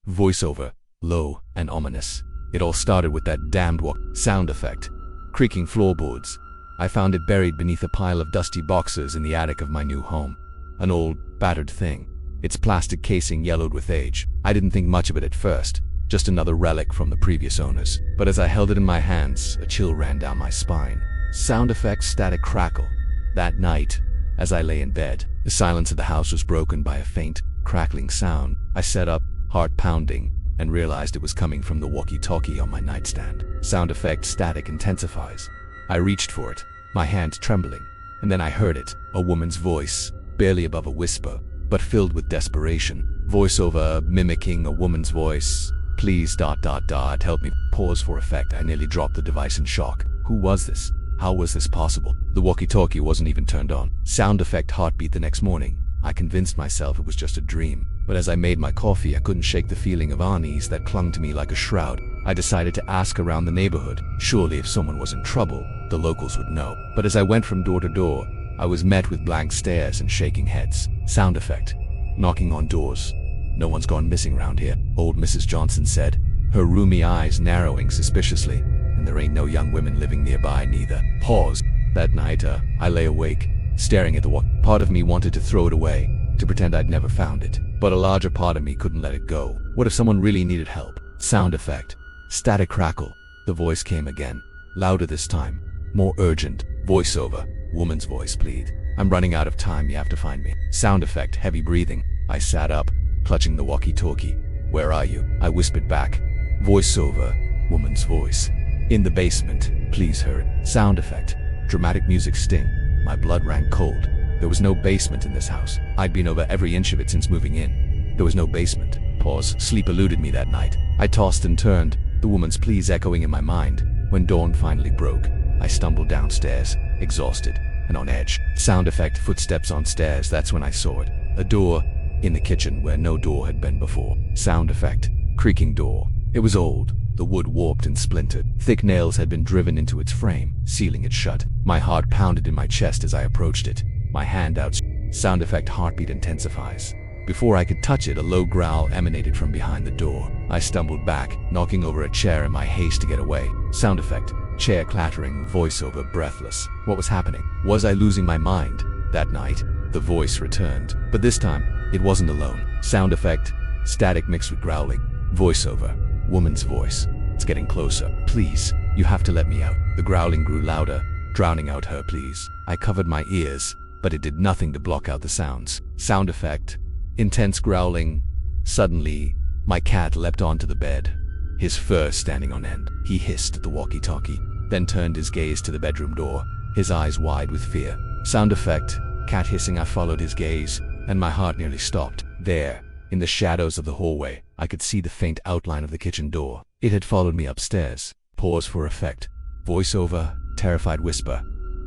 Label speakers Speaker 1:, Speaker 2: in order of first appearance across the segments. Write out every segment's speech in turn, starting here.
Speaker 1: Voiceover, low and ominous. It all started with that damned sound effect. Creaking floorboards. I found it buried beneath a pile of dusty boxes in the attic of my new home. An old, battered thing. Its plastic casing yellowed with age. I didn't think much of it at first. Just another relic from the previous owners. But as I held it in my hands, a chill ran down my spine. Sound effect, static crackle. That night, as I lay in bed, the silence of the house was broken by a faint, crackling sound. I sat up, heart pounding, and realized it was coming from the walkie-talkie on my nightstand. Sound effect, static intensifies. I reached for it, my hand trembling, and then I heard it, a woman's voice, barely above a whisper, but filled with desperation. Voiceover mimicking a woman's voice. Please ... help me. Pause for effect. I nearly dropped the device in shock. Who was this? How was this possible? The walkie-talkie wasn't even turned on. Sound effect, heartbeat the next morning. I convinced myself it was just a dream. But as I made my coffee, I couldn't shake the feeling of unease that clung to me like a shroud. I decided to ask around the neighborhood. Surely if someone was in trouble, the locals would know. But as I went from door to door, I was met with blank stares and shaking heads. Sound effect. Knocking on doors. No one's gone missing round here, old Mrs. Johnson said, her roomy eyes narrowing suspiciously. And there ain't no young women living nearby neither. Pause. That night, I lay awake, staring at the wall. Part of me wanted to throw it away, to pretend I'd never found it. But a larger part of me couldn't let it go. What if someone really needed help? Sound effect. Static crackle. The voice came again. Louder this time. More urgent. Voiceover. Woman's voice plead. I'm running out of time, you have to find me. Sound effect. Heavy breathing. I sat up, clutching the walkie-talkie. Where are you? I whispered back. Voiceover. Woman's voice. In the basement. Please hurry. Sound effect. Dramatic music sting. My blood ran cold. There was no basement in this house. I'd been over every inch of it since moving in. There was no basement. Pause. Sleep eluded me that night. I tossed and turned, the woman's pleas echoing in my mind. When dawn finally broke, I stumbled downstairs, exhausted and on edge. Sound effect, footsteps on stairs. That's when I saw it. A door in the kitchen where no door had been before. Sound effect, creaking door. It was old. The wood warped and splintered. Thick nails had been driven into its frame, sealing it shut. My heart pounded in my chest as I approached it. My hand out. Sound effect, heartbeat intensifies. Before I could touch it, a low growl emanated from behind the door. I stumbled back, knocking over a chair in my haste to get away. Sound effect, chair clattering, voiceover, breathless. What was happening? Was I losing my mind? That night, the voice returned. But this time, it wasn't alone. Sound effect, static mixed with growling. Voiceover, woman's voice. It's getting closer. Please, you have to let me out. The growling grew louder, drowning out her pleas. I covered my ears, but it did nothing to block out the sounds. Sound effect, intense growling. Suddenly, my cat leapt onto the bed, his fur standing on end. He hissed at the walkie-talkie, then turned his gaze to the bedroom door, his eyes wide with fear. Sound effect, cat hissing. I followed his gaze, and my heart nearly stopped. There, in the shadows of the hallway, I could see the faint outline of the kitchen door. It had followed me upstairs. Pause for effect. Voiceover, terrified whisper.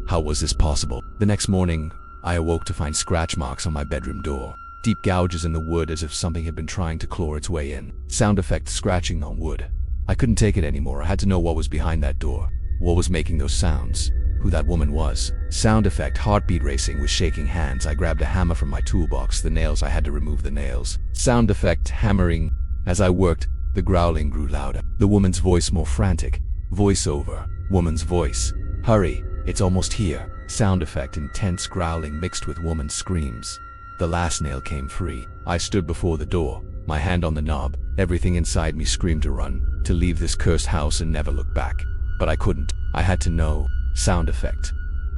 Speaker 1: How was this possible? The next morning, I awoke to find scratch marks on my bedroom door. Deep gouges in the wood as if something had been trying to claw its way in. Sound effect, scratching on wood. I couldn't take it anymore. I had to know what was behind that door. What was making those sounds? Who that woman was? Sound effect, heartbeat racing with shaking hands. I grabbed a hammer from my toolbox. The nails, I had to remove the nails. Sound effect, hammering. As I worked, the growling grew louder. The woman's voice more frantic. Voiceover, woman's voice. Hurry, it's almost here. Sound effect, intense growling mixed with woman's screams. The last nail came free. I stood before the door, my hand on the knob. Everything inside me screamed to run, to leave this cursed house and never look back. But I couldn't. I had to know. Sound effect.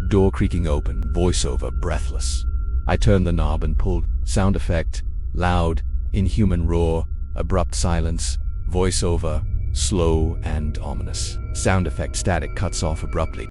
Speaker 1: Door creaking open, voiceover, breathless. I turned the knob and pulled. Sound effect. Loud, inhuman roar, abrupt silence. Voiceover, slow and ominous. Sound effect, static cuts off abruptly.